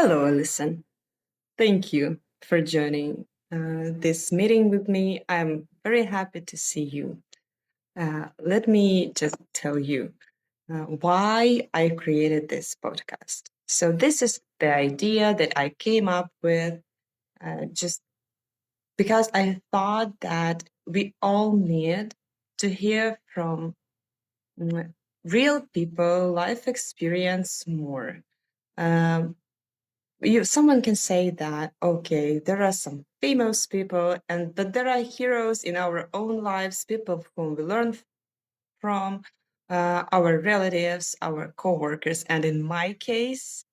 Hello, Alison. Thank you for joining this meeting with me. I'm very happy to see you. Let me just tell you why I created this podcast. So, this is the idea that I came up with just because I thought that we all need to hear from mm, real people, life experience more. Um, someone can say that okay, there are some famous people, but there are heroes in our own lives, people whom we learn from, our relatives, our coworkers, and in my case,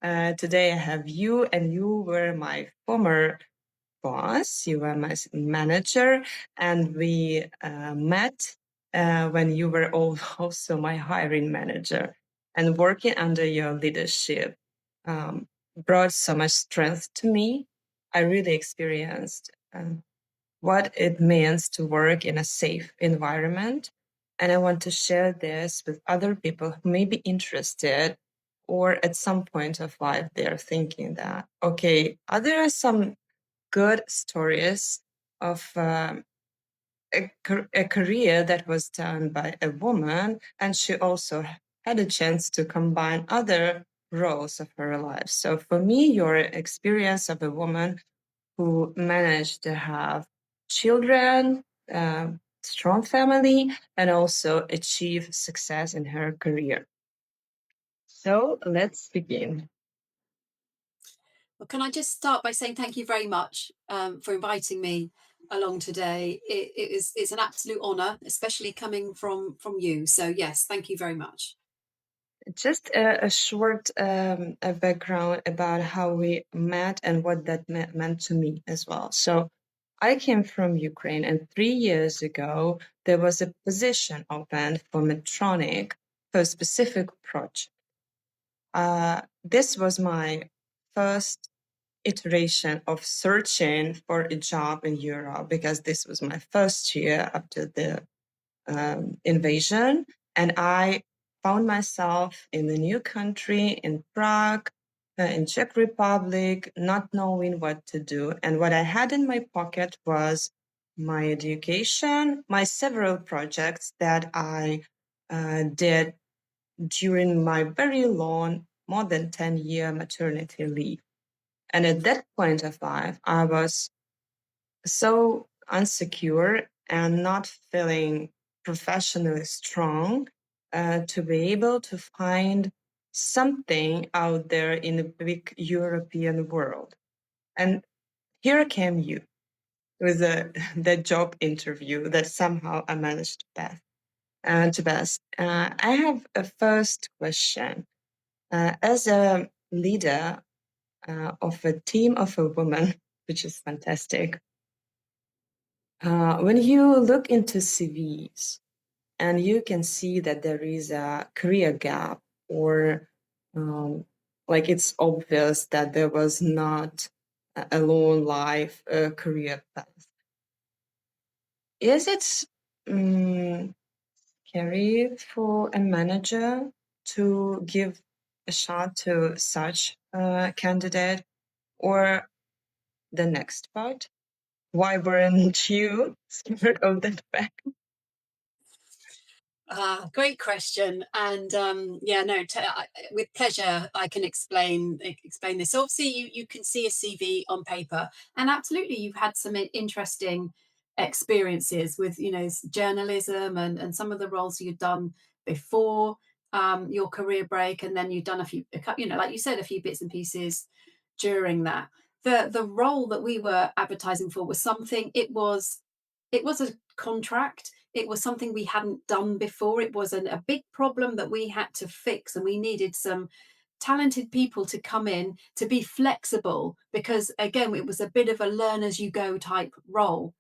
today I have you, and you were my former boss. You were my manager, and we met when you were also my hiring manager. And working under your leadership um, brought so much strength to me. I really experienced what it means to work in a safe environment. And I want to share this with other people who may be interested, or at some point of life, they're thinking that, okay, are there some good stories of a career that was done by a woman, and she also had a chance to combine other roles of her life. So for me, your experience of a woman who managed to have children, strong family, and also achieve success in her career. So let's begin. Well, can I just start by saying thank you very much for inviting me along today. It's an absolute honour, especially coming from you. So yes, thank you very much. Just a short a background about how we met and what that meant to me as well. So I came from Ukraine, and 3 years ago, there was a position open for Medtronic for a specific project. This was my first iteration of searching for a job in Europe because this was my first year after the invasion. And I found myself in a new country in Prague, in Czech Republic, not knowing what to do. And what I had in my pocket was my education, my several projects that I did during my very long, more than 10-year maternity leave. And at that point of life, I was so insecure and not feeling professionally strong to be able to find something out there in the big European world. And here came you with the job interview that somehow I managed to pass. To pass. I have a first question. As a leader of a team of a woman, which is fantastic, when you look into CVs and you can see that there is a career gap, or like it's obvious that there was not a long life career path, is it scary for a manager to give a shot to such a candidate? Or the next part, why weren't you scared of that fact? Great question, and yeah, no, with pleasure I can explain this. So obviously, you can see a CV on paper, and absolutely, you've had some interesting experiences with journalism and some of the roles you've done before your career break, and then you've done like you said, a few bits and pieces during that. The role that we were advertising for was something. It was a contract. It was something we hadn't done before. It was a big problem that we had to fix, and we needed some talented people to come in to be flexible because, again, it was a bit of a learn as you go type role.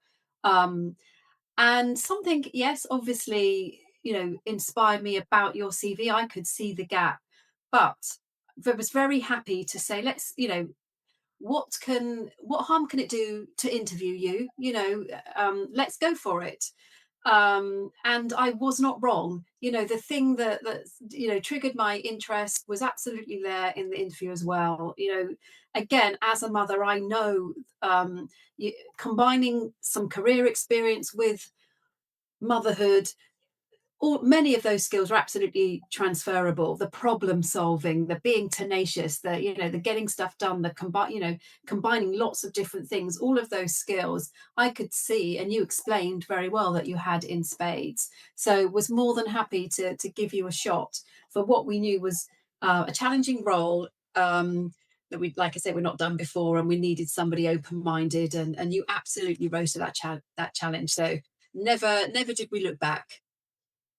Um, and something, yes, obviously, inspired me about your CV. I could see the gap, but I was very happy to say, what harm can it do to interview you? Let's go for it. And I was not wrong. The thing that triggered my interest was absolutely there in the interview as well. Again, as a mother, I know, combining some career experience with motherhood, many of those skills are absolutely transferable. The problem solving, the being tenacious, the getting stuff done, combining lots of different things, all of those skills I could see, and you explained very well that you had in spades. So was more than happy to give you a shot for what we knew was a challenging role. That we, like I said, we're not done before, and we needed somebody open-minded, and you absolutely rose to that challenge. So never did we look back.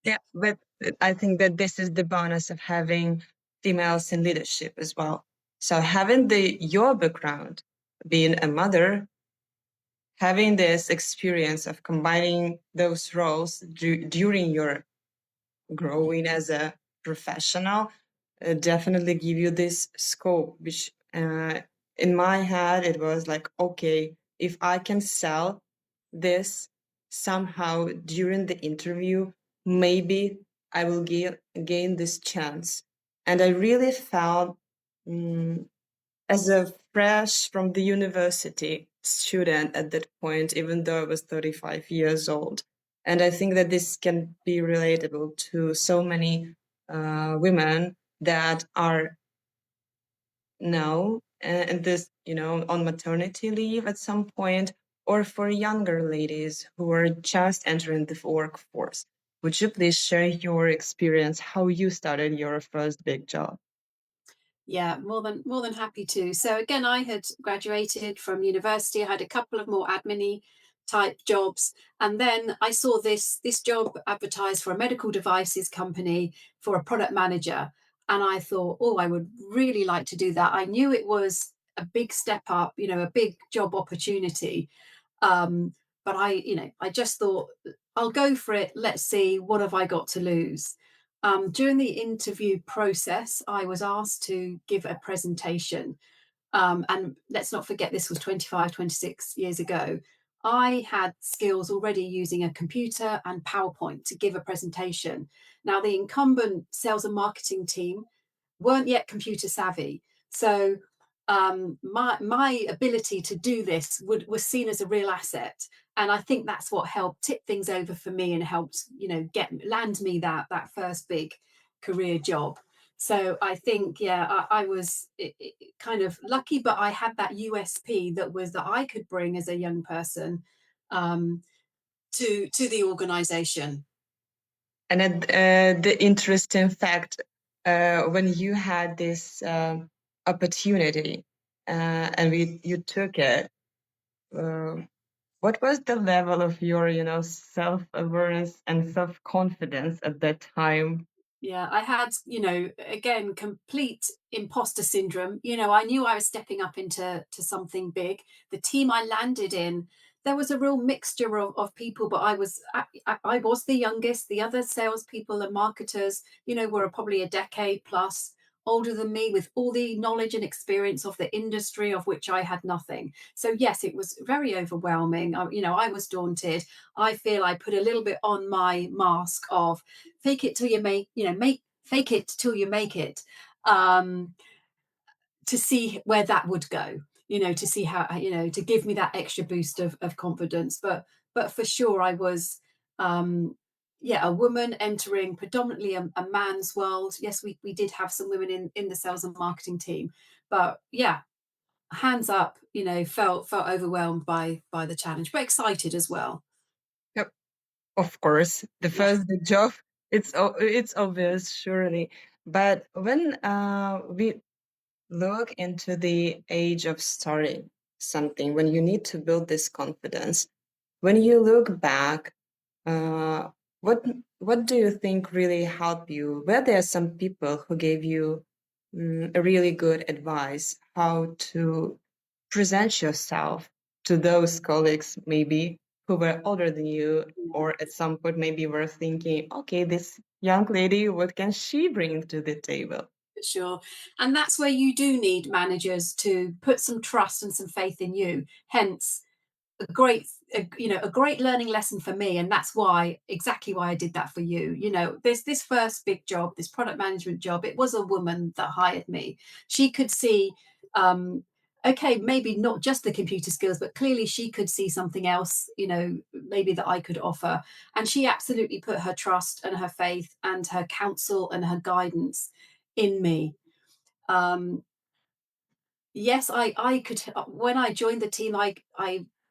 Yeah, but I think that this is the bonus of having females in leadership as well. So having your background, being a mother, having this experience of combining those roles during your growing as a professional, definitely give you this scope, which in my head it was like, okay, if I can sell this somehow during the interview, maybe I will gain this chance. And I really felt, mm, as a fresh from the university student at that point, even though I was 35 years old. And I think that this can be relatable to so many women that are now and this, on maternity leave at some point, or for younger ladies who are just entering the workforce. Would you please share your experience, how you started your first big job? Yeah, more than happy to. So again, I had graduated from university. I had a couple of more admin type jobs, and then I saw this job advertised for a medical devices company for a product manager, and I thought, oh, I would really like to do that. I knew it was a big step up, a big job opportunity. Um, but I just thought, I'll go for it. Let's see, what have I got to lose? During the interview process, I was asked to give a presentation. And let's not forget, this was 25, 26 years ago. I had skills already using a computer and PowerPoint to give a presentation. Now, the incumbent sales and marketing team weren't yet computer savvy. So my ability to do this was seen as a real asset, and I think that's what helped tip things over for me and helped get land me that first big career job. So I think, yeah, I was kind of lucky, but I had that USP that I could bring as a young person um, to the organization. And the interesting fact, when you had this opportunity and you took it, uh, what was the level of your, self-awareness and self-confidence at that time? Yeah, I had, again, complete imposter syndrome. I knew I was stepping up into something big. The team I landed in, there was a real mixture of people, but I was the youngest. The other salespeople and marketers, were probably a decade plus older than me, with all the knowledge and experience of the industry of which I had nothing. So yes, it was very overwhelming. I was daunted. I feel I put a little bit on my mask of fake it till you make fake it till you make it, um, to see where that would go, to see how, to give me that extra boost of confidence. But for sure, I was, yeah, a woman entering predominantly a man's world. Yes, we did have some women in the sales and marketing team, but yeah, hands up, felt overwhelmed by the challenge, but excited as well. Yep, of course, the Yeah. first big job, it's obvious, surely. But when we look into the age of starting something, when you need to build this confidence, when you look back, uh, what what do you think really helped you? Were there some people who gave you a really good advice how to present yourself to those colleagues maybe who were older than you, or at some point maybe were thinking, okay, this young lady, what can she bring to the table? For sure. And that's where you do need managers to put some trust and some faith in you. Hence, a great learning lesson for me, and that's why exactly why I did that for you. This first big job, this product management job, it was a woman that hired me. She could see, um, okay, maybe not just the computer skills, but clearly she could see something else, maybe that I could offer. And she absolutely put her trust and her faith and her counsel and her guidance in me. Um, Yes, I could. When I joined the team, I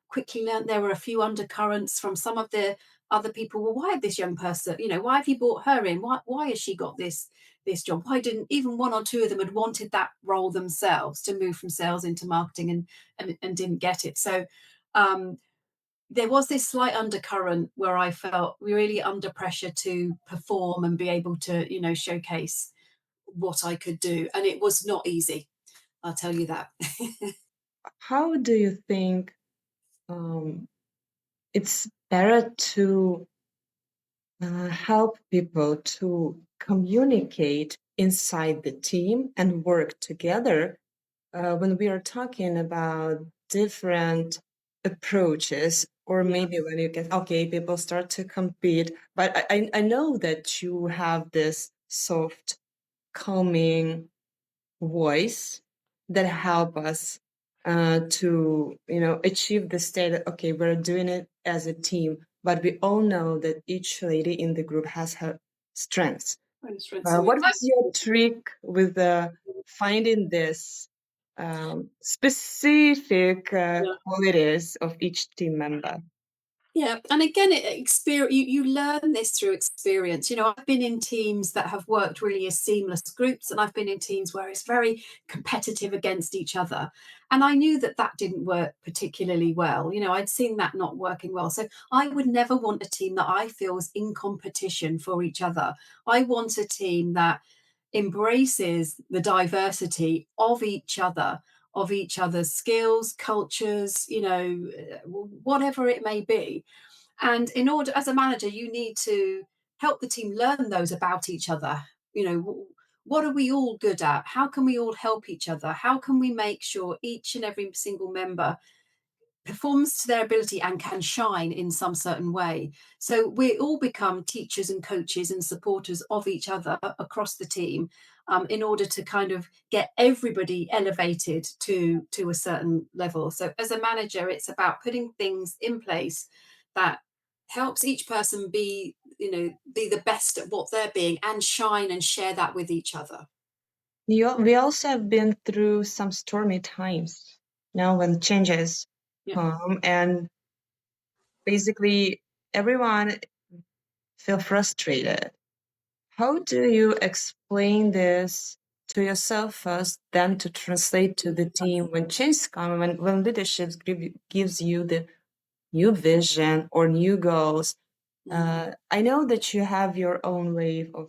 quickly learned there were a few undercurrents from some of the other people. Well, why had this young person? Why have you brought her in? Why has she got this job? Why didn't even one or two of them had wanted that role themselves to move from sales into marketing and didn't get it? So um, there was this slight undercurrent where I felt really under pressure to perform and be able to showcase what I could do, and it was not easy. I'll tell you that. How do you think um, it's better to help people to communicate inside the team and work together when we are talking about different approaches, or Yeah, maybe when you get, okay, people start to compete. But I know that you have this soft, calming voice that help us to achieve the state that, okay, we're doing it as a team, but we all know that each lady in the group has her strengths. restaurants and What was weekends. your trick with finding this specific qualities of each team member? Yeah, and again, experience you learn this through experience. I've been in teams that have worked really as seamless groups, and I've been in teams where it's very competitive against each other. And I knew that that didn't work particularly well. I'd seen that not working well. So I would never want a team that I feel is in competition for each other. I want a team that embraces the diversity of each other, of each other's skills, cultures, whatever it may be. And in order, as a manager, you need to help the team learn those about each other. What are we all good at? How can we all help each other? How can we make sure each and every single member performs to their ability and can shine in some certain way? So we all become teachers and coaches and supporters of each other across the team, in order to kind of get everybody elevated to a certain level. So as a manager, it's about putting things in place that helps each person be the best at what they're being and shine and share that with each other. We also have been through some stormy times now when changes Yeah. come, and basically everyone feel frustrated. How do you explain this to yourself first, then to translate to the team when changes come, when leadership gives you the new vision or new goals? Mm. I know that you have your own way of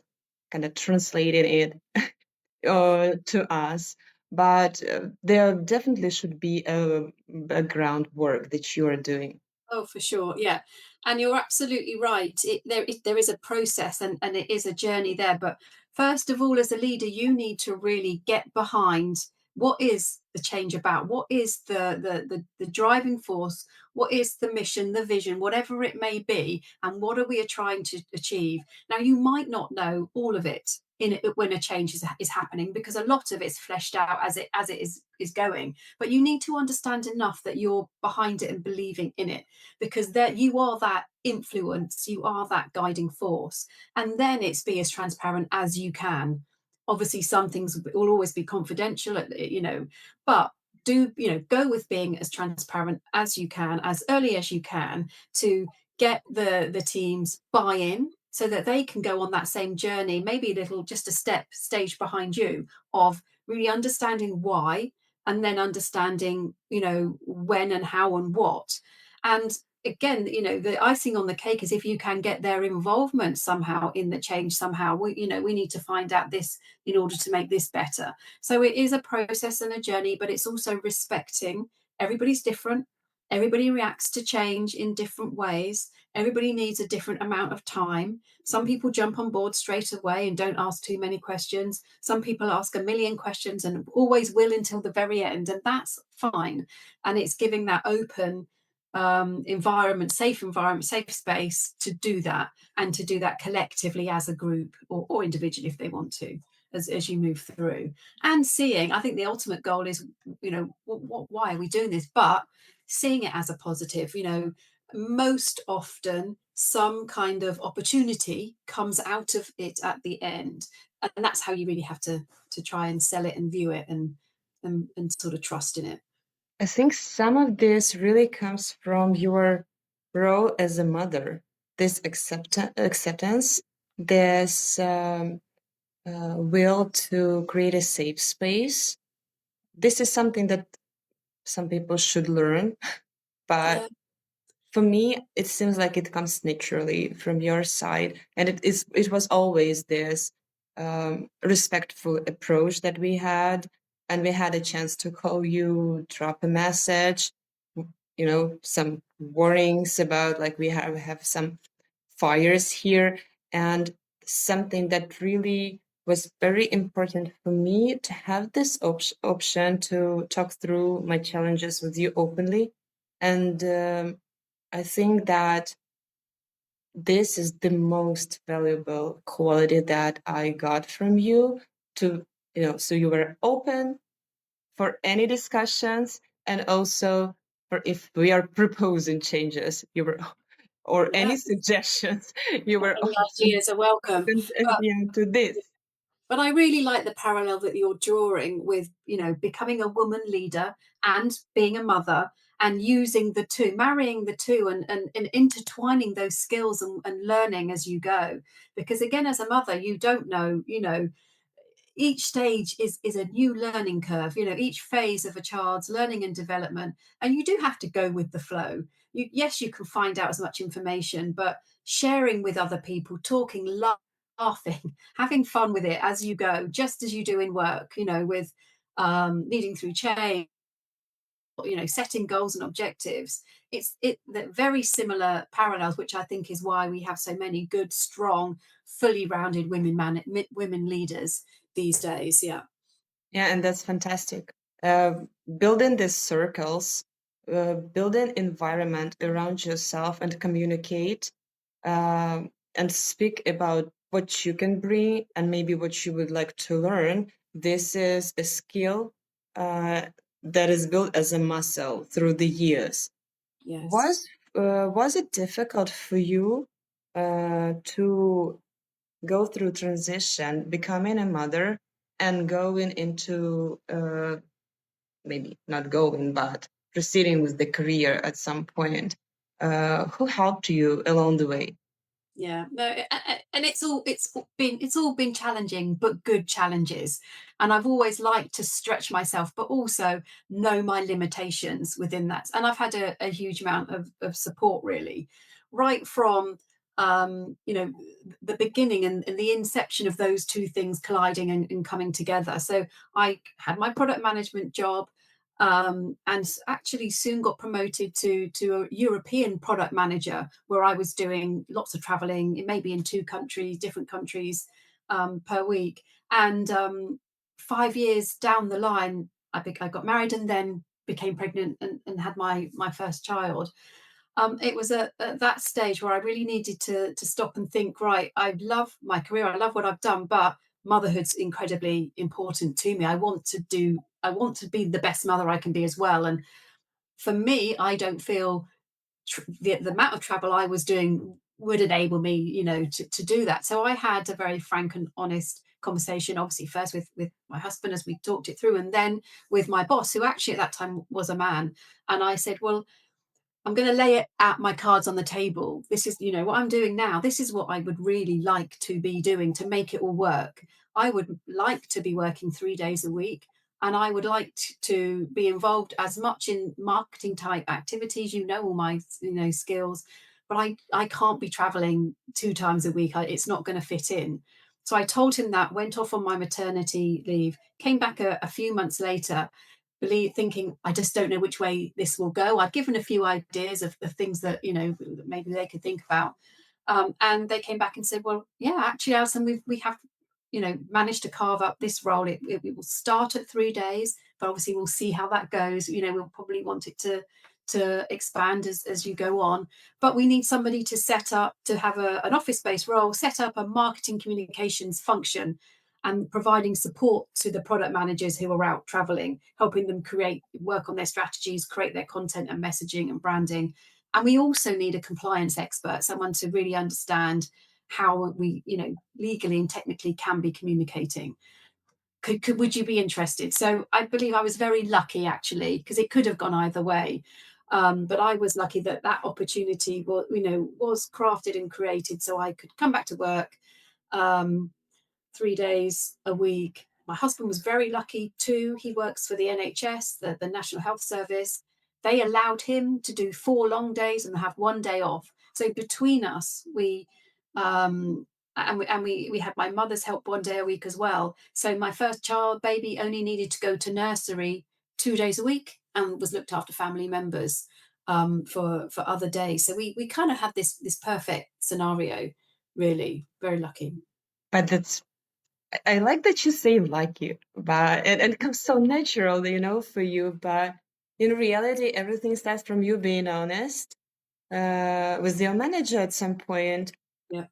kind of translating it to us, but there definitely should be a background work that you are doing. Oh, for sure. Yeah. And you're absolutely right. There is a process, and it is a journey there. But first of all, as a leader, you need to really get behind what is the change about? What is the driving force? What is the mission, the vision, whatever it may be? And what are we trying to achieve? Now, you might not know all of it when a change is happening, because a lot of it's fleshed out as it is going. But you need to understand enough that you're behind it and believing in it, because that you are that influence, you are that guiding force. And then it's be as transparent as you can. Obviously some things will always be confidential, but do go with being as transparent as you can, as early as you can, to get the team's buy-in so that they can go on that same journey, maybe a little, just a stage behind you, of really understanding why, and then understanding when and how and what. And again, the icing on the cake is if you can get their involvement somehow in the change. Somehow we need to find out this in order to make this better. So it is a process and a journey, but it's also respecting everybody's different. Everybody reacts to change in different ways. Everybody needs a different amount of time. Some people jump on board straight away and don't ask too many questions. Some people ask a million questions and always will until the very end, and that's fine. And it's giving that open environment, safe space to do that, and to do that collectively as a group, or individually if they want to, as you move through. And seeing, I think the ultimate goal is, why are we doing this? But seeing it as a positive, most often some kind of opportunity comes out of it at the end. And that's how you really have to try and sell it and view it, and sort of trust in it. I think some of this really comes from your role as a mother, this acceptance, this will to create a safe space. This is something that some people should learn, but Yeah. for me, it seems like it comes naturally from your side, and it was always this respectful approach that we had, and we had a chance to call you, drop a message, some warnings about like we have some fires here, and something that really was very important for me to have this option to talk through my challenges with you openly. And I think that this is the most valuable quality that I got from you to, so you were open for any discussions, and also for if we are proposing changes, you were, or Yeah. any suggestions, you were Any open, ideas are welcome. But yeah, to this. but I really like the parallel that you're drawing with, becoming a woman leader and being a mother, and using the two, marrying the two, and intertwining those skills, and learning as you go. Because again, as a mother, you don't know, each stage is a new learning curve, each phase of a child's learning and development, and you do have to go with the flow. Yes, you can find out as much information, but sharing with other people, talking, laughing, having fun with it as you go, just as you do in work, with leading through change, setting goals and objectives. The very similar parallels, which I think is why we have so many good, strong, fully rounded women leaders these days. Yeah. Yeah, and that's fantastic. Uh, Building these circles, building environment around yourself, and communicate, and speak about what you can bring and maybe what you would like to learn. This is a skill uh, that is built as a muscle through the years. Yes. Was it difficult for you to go through transition, becoming a mother, and going into maybe not going, but proceeding with the career at some point? Who helped you along the way? Yeah, no, and it's all been challenging, but good challenges. And I've always liked to stretch myself, but also know my limitations within that. And I've had a huge amount of support, really, right from the beginning, and the inception of those two things colliding, and coming together. So I had my product management job, and actually soon got promoted to a European product manager, where I was doing lots of traveling, maybe in different countries, per week. And 5 years down the line, I got married, and then became pregnant, and had my first child. It was at that stage where I really needed to stop and think. Right, I love my career, I love what I've done, but motherhood's incredibly important to me. I want to be the best mother I can be as well. And for me, I don't feel the amount of travel I was doing would enable me, to do that. So I had a very frank and honest conversation, obviously first with my husband, as we talked it through, and then with my boss, who actually at that time was a man. And I said, well, I'm going to lay it out, my cards on the table. This is, what I'm doing now. This is what I would really like to be doing to make it all work. I would like to be working 3 days a week, and I would like to be involved as much in marketing type activities, all my, skills, but I can't be traveling 2 times a week. It's not going to fit in. So I told him that, went off on my maternity leave, came back a few months later, thinking, I just don't know which way this will go. I'd given a few ideas of things that maybe they could think about, and they came back and said, well, yeah, actually, Alison, we have managed to carve up this role. It will start at 3 days, but obviously we'll see how that goes. We'll probably want it to expand as you go on. But we need somebody to set up, to have an office based role, set up a marketing communications function and providing support to the product managers who are out traveling, helping them work on their strategies, create their content and messaging and branding. And we also need a compliance expert, someone to really understand how we, legally and technically can be communicating. Would you be interested? So I believe I was very lucky actually, because it could have gone either way. But I was lucky that that opportunity was crafted and created so I could come back to work. Um, 3 days a week. My husband was very lucky too. He works for the NHS, the National Health Service. They allowed him to do 4 long days and have 1 day off. So between us, um, we had my mother's help 1 day a week as well. So my first child, baby, only needed to go to nursery 2 days a week and was looked after family members for other days. So we kind of had this perfect scenario. Really, very lucky. But I like that you say lucky, but it comes so natural, for you. But in reality, everything starts from you being honest with your manager at some point. Yeah.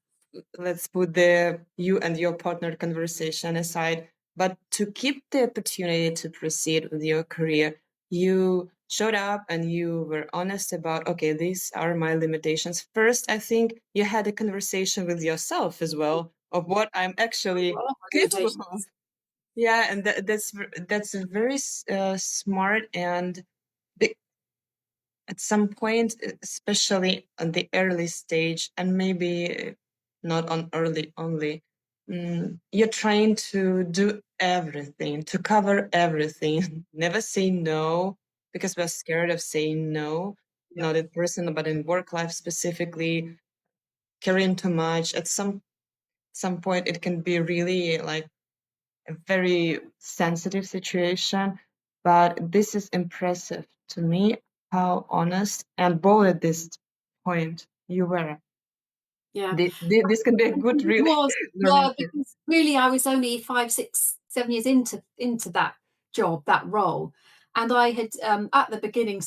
Let's put the you and your partner conversation aside, but to keep the opportunity to proceed with your career, you showed up and you were honest about, okay, these are my limitations. First, I think you had a conversation with yourself as well of what I'm actually What are my capable of. limitations? Yeah, and that's a very smart and at some point, especially on the early stage, and maybe not on early only, you're trying to do everything, to cover everything, never say no, because we're scared of saying no, Yeah. not in person, but in work life specifically, carrying too much. At some point, it can be really like a very sensitive situation, but this is impressive to me how honest and bold at this point you were. Yeah. This can be a good, It really was, learning yeah, curve. because really I was only 5, 6, 7 years into that job, that role. And I had at the beginning,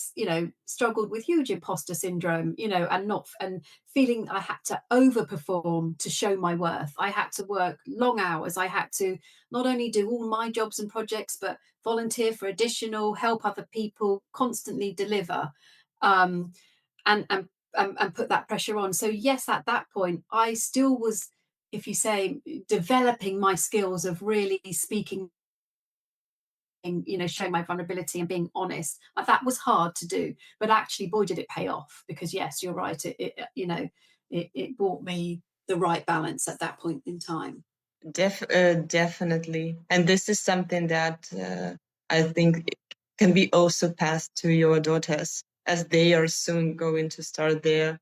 struggled with huge imposter syndrome, and feeling I had to overperform to show my worth. I had to work long hours. I had to not only do all my jobs and projects, but volunteer for additional, help other people, constantly deliver. Um, and put that pressure on. So yes, at that point, I still was, if you say, developing my skills of really speaking, showing my vulnerability and being honest. That was hard to do, but actually, boy, did it pay off. Because yes, you're right. It brought me the right balance at that point in time. Definitely. And this is something that I think can be also passed to your daughters as they are soon going to start their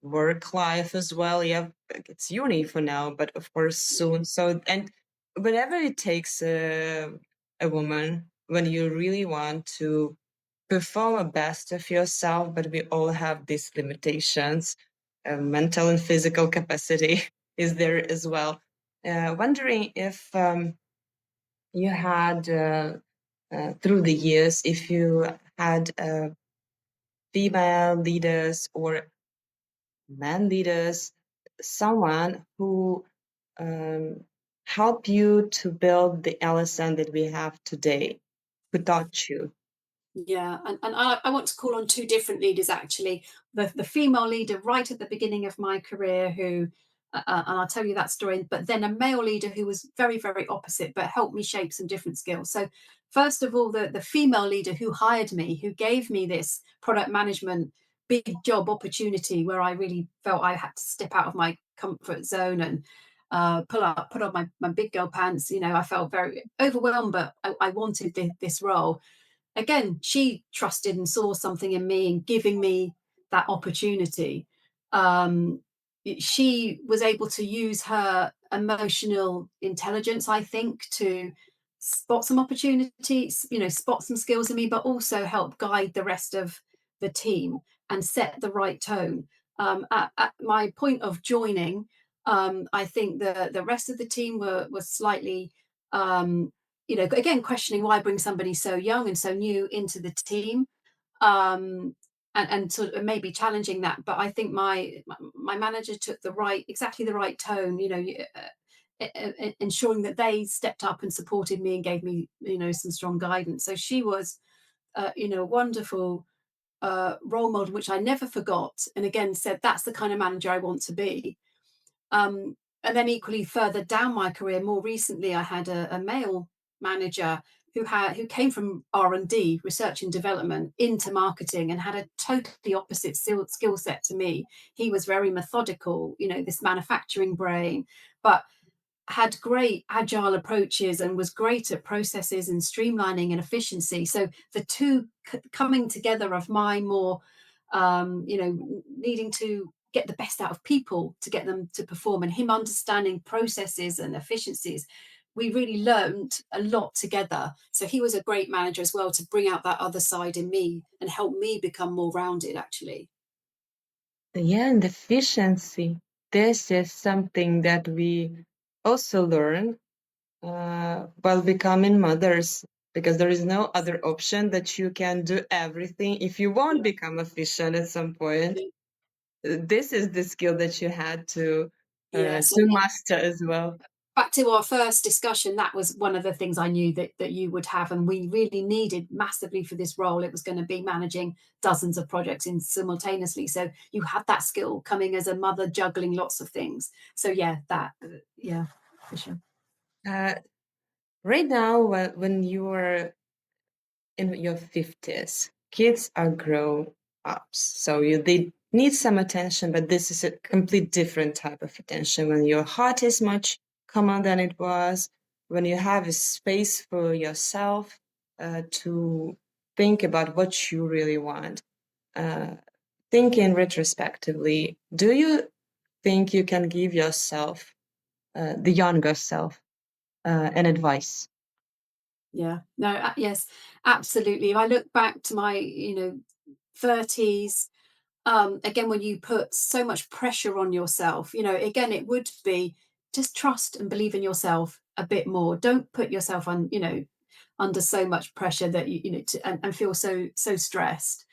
work life as well. Yeah, like it's uni for now, but of course soon. So, and whatever it takes a woman when you really want to perform a best of yourself, but we all have these limitations. Mental and physical capacity is there as well. Wondering if you had through the years, if you had female leaders or man leaders, someone who um, help you to build the Alison that we have today, who taught you. Yeah, and I want to call on two different leaders actually. The female leader right at the beginning of my career, who, and I'll tell you that story. But then a male leader who was very, very opposite, but helped me shape some different skills. So first of all, the female leader who hired me, who gave me this product management big job opportunity, where I really felt I had to step out of my comfort zone and put on my big girl pants. I felt very overwhelmed, but I wanted this role. Again, she trusted and saw something in me and giving me that opportunity. Um, she was able to use her emotional intelligence, I think, to spot some opportunities, spot some skills in me, but also help guide the rest of the team and set the right tone. At my point of joining, I think the rest of the team were slightly again, questioning why bring somebody so young and so new into the team. um, and sort of maybe challenging that. But I think my manager took exactly the right tone. Ensuring that they stepped up and supported me and gave me some strong guidance. So she was a wonderful role model, which I never forgot. And again, said that's the kind of manager I want to be. Um, and then equally further down my career, more recently, I had a male manager who came from R&D, research and development, into marketing and had a totally opposite skill set to me. He was very methodical, this manufacturing brain, but had great agile approaches and was great at processes and streamlining and efficiency. So the two coming together of my more, needing to get the best out of people to get them to perform, and him understanding processes and efficiencies. We really learned a lot together. So he was a great manager as well to bring out that other side in me and help me become more rounded, actually. Yeah, and efficiency. This is something that we also learn while becoming mothers, because there is no other option that you can do everything if you won't Yeah. become efficient at some point. This is the skill that you had Yes. to master as well. Back to our first discussion, that was one of the things I knew that you would have, and we really needed massively for this role. It was going to be managing dozens of projects in simultaneously. So you had that skill coming as a mother, juggling lots of things. So yeah, yeah, for sure. Uh, right now, when you are in your 50s, kids are grown ups. So they need some attention, but this is a complete different type of attention when your heart is much calmer than it was, when you have a space for yourself to think about what you really want. Uh, Thinking retrospectively, do you think you can give yourself, the younger self, an advice? Yeah, no, yes, absolutely. If I look back to my 30s, again, when you put so much pressure on yourself, again, it would be just trust and believe in yourself a bit more. Don't put yourself on, under so much pressure that and feel so stressed.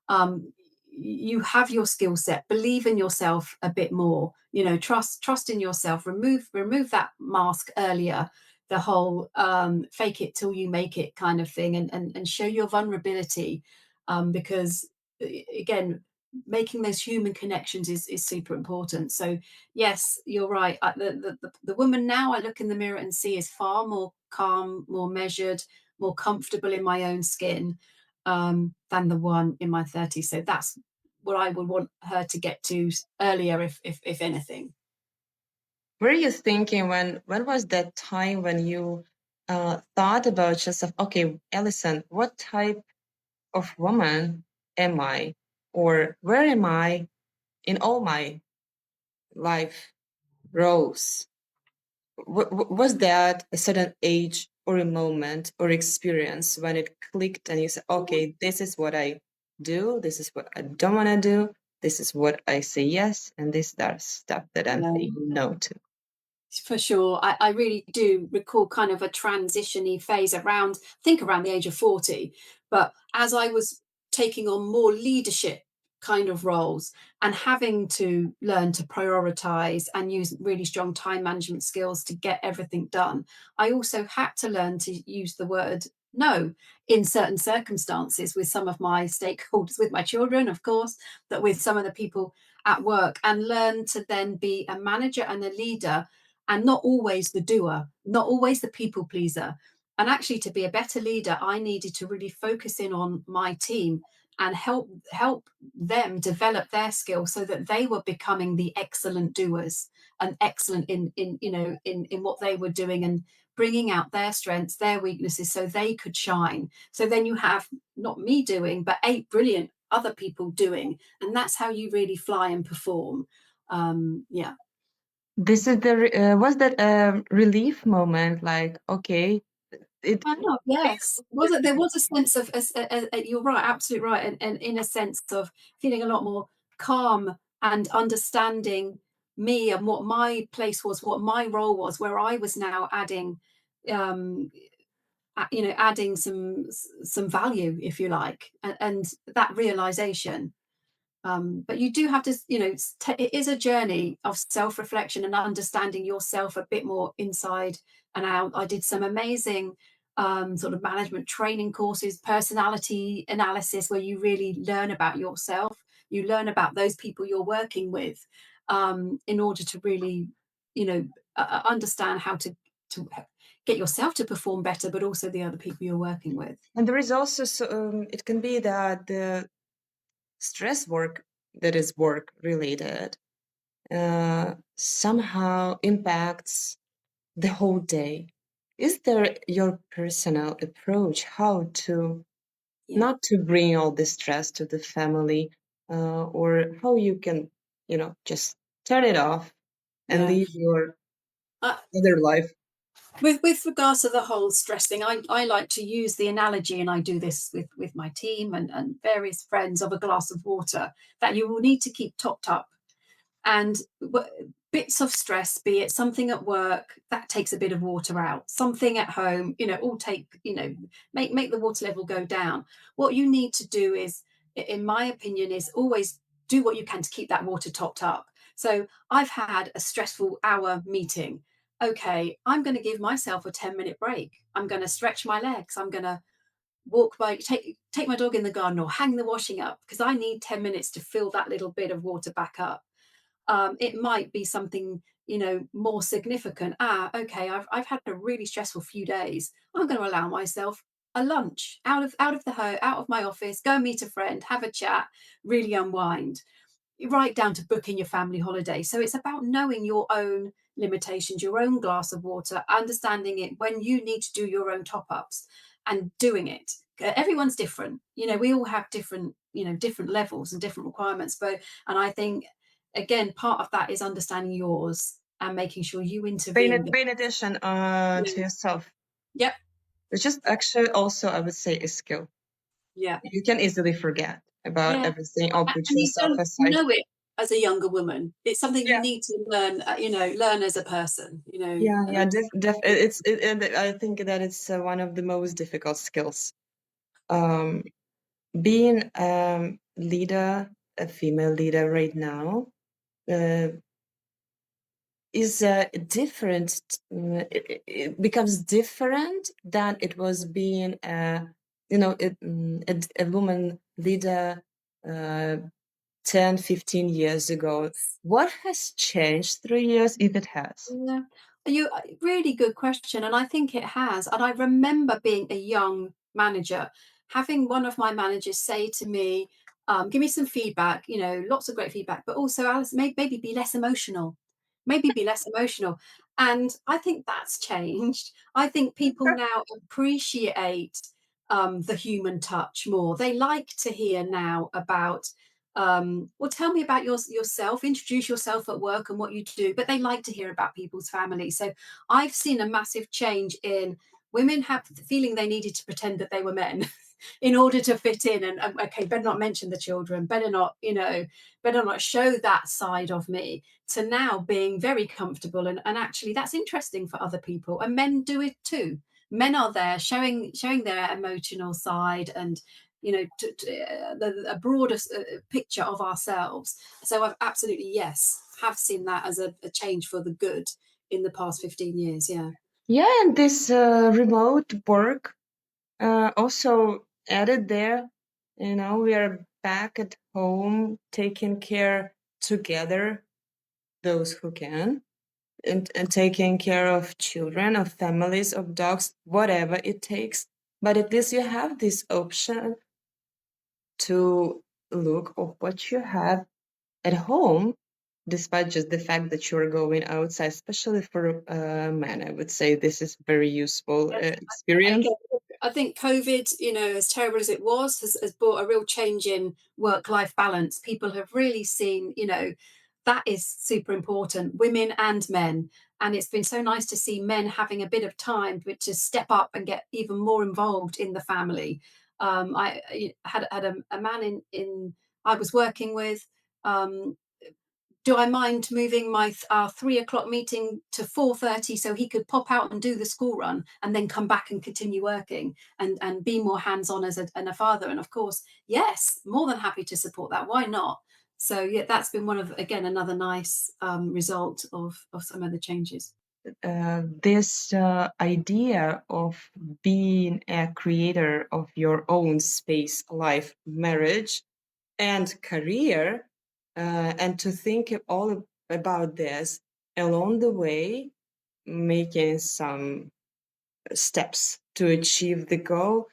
um, you have your skill set. Believe in yourself a bit more. Trust in yourself. Remove that mask earlier. The whole fake it till you make it kind of thing, and show your vulnerability, because again, making those human connections is super important. So yes, you're right. The woman now I look in the mirror and see is far more calm, more measured, more comfortable in my own skin, than the one in my 30s. So that's what I would want her to get to earlier, if anything. Were you thinking when was that time when you thought about yourself, okay, Alison, what type of woman am I? Or where am I in all my life roles? Was that a certain age or a moment or experience when it clicked and you said, okay, this is what I do, this is what I don't want to do, this is what I say yes, and this that stuff that I'm Yeah. saying no to? For sure. I really do recall kind of a transition-y phase around, I think around the age of 40. But as I was taking on more leadership kind of roles and having to learn to prioritize and use really strong time management skills to get everything done, I also had to learn to use the word no in certain circumstances with some of my stakeholders, with my children, of course, but with some of the people at work, and learn to then be a manager and a leader, and not always the doer, not always the people pleaser. And actually, to be a better leader, I needed to really focus in on my team and help them develop their skills so that they were becoming the excellent doers and excellent in what they were doing, and bringing out their strengths, their weaknesses, so they could shine. So then you have not me doing, but 8 brilliant other people doing, and that's how you really fly and perform. Yeah. This is was that a relief moment? Like, okay, it Kind of, yes. Was it, there was a sense of, you're right, absolutely right, and in a sense of feeling a lot more calm and understanding me and what my place was, what my role was, where I was now um adding some value, if you like, and that realization. But you do have to, it is a journey of self reflection and understanding yourself a bit more inside and out. I did some amazing sort of management training courses, personality analysis, where you really learn about yourself. You learn about those people you're working with in order to really, you know, understand how to get yourself to perform better, but also the other people you're working with. And there is also, it can be that the stress work that is work related somehow impacts the whole day. Is there your personal approach how to Yeah, not to bring all this stress to the family, or how you can, just turn it off and yeah. live your Uh, other life? with regards to the whole stress thing, I like to use the analogy, and I do this with my team and various friends, of a glass of water that you will need to keep topped up. And bits of stress, be it something at work that takes a bit of water out, something at home, all take, make the water level go down. What you need to do is, in my opinion, is always do what you can to keep that water topped up. So I've had a stressful hour meeting. Okay, I'm going to give myself a 10-minute break. I'm going to stretch my legs. I'm going to take my dog in the garden or hang the washing up, because I need 10 minutes to fill that little bit of water back up. It might be something, more significant. Okay, I've had a really stressful few days. I'm going to allow myself a lunch out of my office, go and meet a friend, have a chat, really unwind, right down to booking your family holiday. So it's about knowing your own limitations, your own glass of water, understanding it when you need to do your own top ups and doing it. Everyone's different. We all have different levels and different requirements. And I think, again, part of that is understanding yours and making sure you intervene. Paying attention to yourself, Yep. which is actually also, I would say, a skill. Yeah. You can easily forget about Yeah. everything or put And you yourself don't aside. know it as a younger woman. It's something you Yeah, need to learn, learn as a person, yeah, yeah. and And I think that it's one of the most difficult skills. Um, being leader, a female leader right now, uh, is different. It becomes different than it was being a woman leader uh, 10, 15 years ago. What has changed 3 years, if it has? yeah. Really good question, and I think it has. And I remember being a young manager, having one of my managers say to me, "Give me some feedback. Lots of great feedback, but also, Alice, maybe be less emotional. Maybe be less emotional." And I think that's changed. I think people now appreciate the human touch more. They like to hear now about, well, tell me about yourself, introduce yourself at work and what you do, but they like to hear about people's families. So I've seen a massive change in women have the feeling they needed to pretend that they were men in order to fit in, and okay, better not mention the children, better not show that side of me, to now being very comfortable, and actually that's interesting for other people, and men do it too. Men are there showing their emotional side, and a broader picture of ourselves. So I've absolutely, yes, have seen that as a change for the good in the past 15 years. Yeah. Yeah, and this remote work also added there. We are back at home, taking care together, those who can, and taking care of children, of families, of dogs, whatever it takes. But at least you have this option to look of what you have at home, despite just the fact that you're going outside, especially for men. I would say this is very useful Yes. experience. Again, I think COVID, as terrible as it was, has brought a real change in work-life balance. People have really seen, that is super important, women and men. And it's been so nice to see men having a bit of time to step up and get even more involved in the family. I had a man in I was working with, um, do I mind moving my our 3 o'clock meeting to 4:30 so he could pop out and do the school run and then come back and continue working and be more hands-on as a father? And of course, yes, more than happy to support that. Why not? So yeah, that's been one of, again, another nice result of some of the changes. This idea of being a creator of your own space, life, marriage, and career, and to think all about this along the way, making some steps to achieve the goal,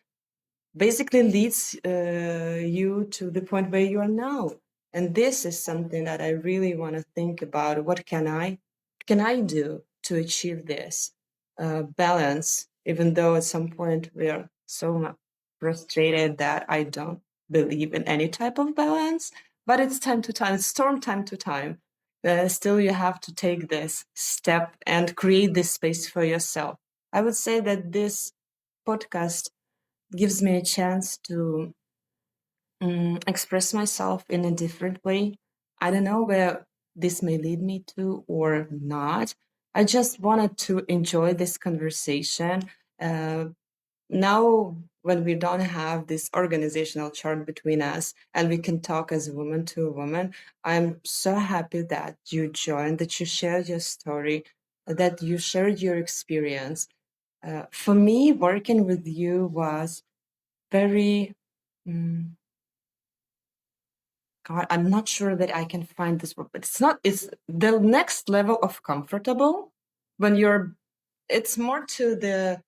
basically leads you to the point where you are now. And this is something that I really want to think about. What can I do to achieve this balance? Even though at some point we are so frustrated that I don't believe in any type of balance, but it's time to time, storm time to time. Still, you have to take this step and create this space for yourself. I would say that this podcast gives me a chance to express myself in a different way. I don't know where this may lead me to or not. I just wanted to enjoy this conversation. Uh, Now, when we don't have this organizational chart between us and we can talk as a woman to a woman, I'm so happy that you joined, that you shared your story, that you shared your experience. For me, working with you was very God, I'm not sure that I can find this word, but it's the next level of comfortable when it's more to the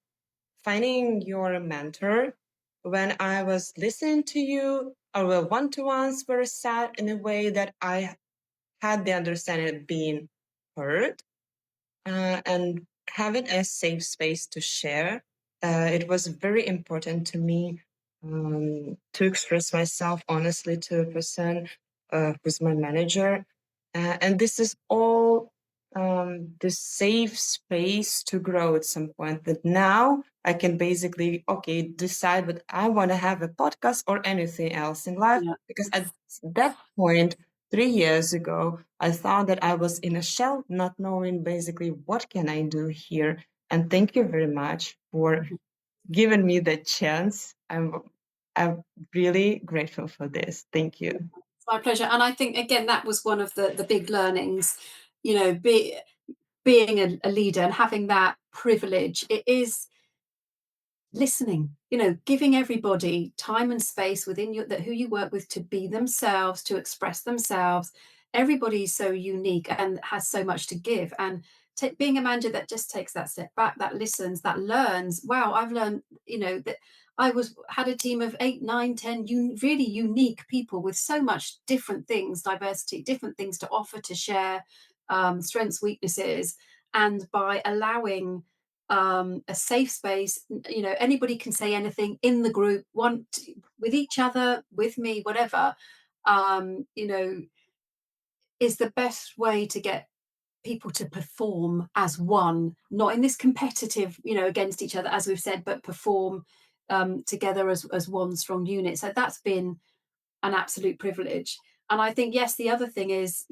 finding your mentor. When I was listening to you, our one-to-ones were set in a way that I had the understanding of being heard, and having a safe space to share. It was very important to me to express myself honestly to a person who's my manager. And this is all the safe space to grow at some point. That now I can basically, okay, decide what I want to have a podcast or anything else in life. Yeah. Because at that point, 3 years ago, I thought that I was in a shell, not knowing basically what can I do here. And thank you very much for giving me the chance. I'm really grateful for this. Thank you. It's my pleasure. And I think, again, that was one of the big learnings, being a leader and having that privilege. It is listening, giving everybody time and space within who you work with to be themselves, to express themselves. Everybody's so unique and has so much to give. And being a manager that just takes that step back, that listens, that learns. Wow, I've learned, that I had a team of 8, 9, 10 really unique people with so much different things, diversity, different things to offer, to share, strengths, weaknesses. And by allowing a safe space, anybody can say anything in the group, with each other, with me, whatever, is the best way to get people to perform as one, not in this competitive, against each other, as we've said, but perform together as one strong unit. So that's been an absolute privilege. And I think, yes, the other thing is,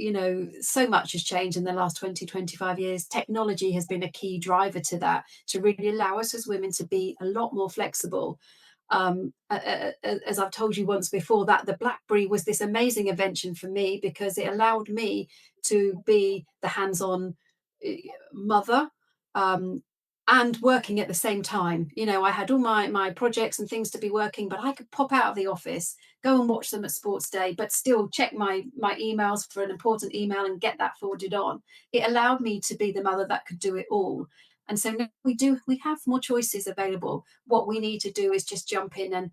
so much has changed in the last 20, 25 years. Technology has been a key driver to that, to really allow us as women to be a lot more flexible. As I've told you once before, that the BlackBerry was this amazing invention for me because it allowed me to be the hands-on mother, um, and working at the same time. I had all my projects and things to be working, but I could pop out of the office, go and watch them at sports day, but still check my emails for an important email and get that forwarded on. It allowed me to be the mother that could do it all. And so now we have more choices available. What we need to do is just jump in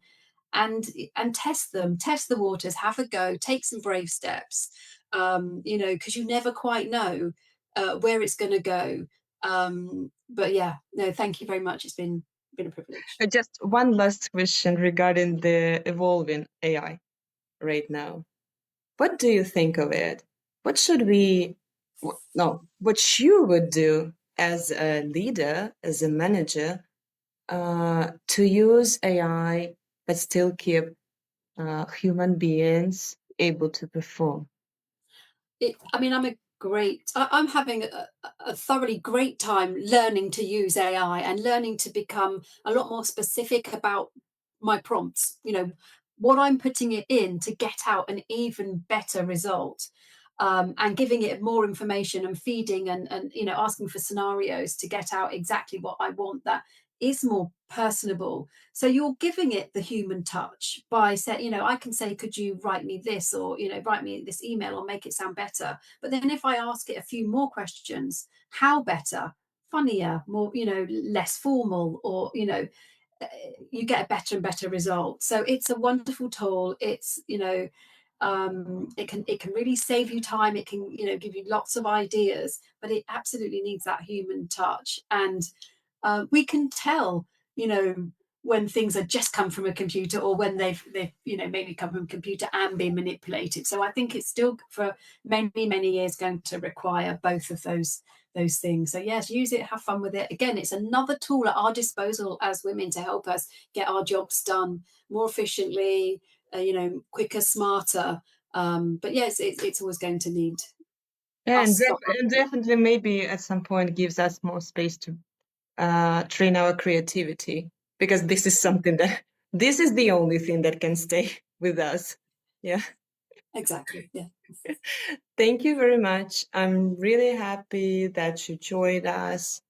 and test the waters, have a go, take some brave steps, because you never quite know where it's going to go. But yeah, no, thank you very much. It's been a privilege. Just one last question regarding the evolving AI right now. What do you think of it? What should we, no, what you would do as a leader, as a manager, to use AI but still keep human beings able to perform? I mean, I'm having a thoroughly great time learning to use AI and learning to become a lot more specific about my prompts, what I'm putting it in to get out an even better result. And giving it more information and feeding and asking for scenarios to get out exactly what I want that is more personable. So you're giving it the human touch by saying, I can say, could you write me this, or, write me this email or make it sound better. But then if I ask it a few more questions, how better, funnier, more, less formal, or, uh, you get a better and better result. So it's a wonderful tool. It's, it can really save you time. It can, give you lots of ideas, but it absolutely needs that human touch. And we can tell, you know, when things have just come from a computer, or when they've maybe come from a computer and been manipulated. So I think it's still for many years going to require both of those things. So yes, use it, have fun with it. Again, it's another tool at our disposal as women to help us get our jobs done more efficiently, quicker, smarter. But yes, it's always going to need Yeah, us. and definitely maybe at some point gives us more space to train our creativity, because this is something that this is the only thing that can stay with us. Yeah. Exactly. Yeah. Thank you very much. I'm really happy that you joined us,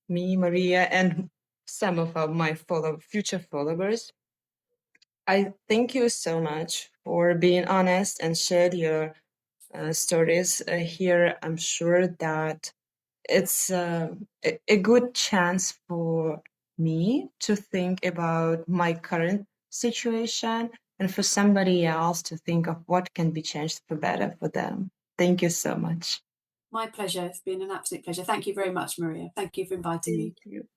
me, Maria, and some of my future followers. I thank you so much for being honest and shared your stories here. I'm sure that it's a good chance for me to think about my current situation, and for somebody else to think of what can be changed for better for them. Thank you so much. My pleasure. It's been an absolute pleasure. Thank you very much, Maria. Thank you for inviting Thank me. you.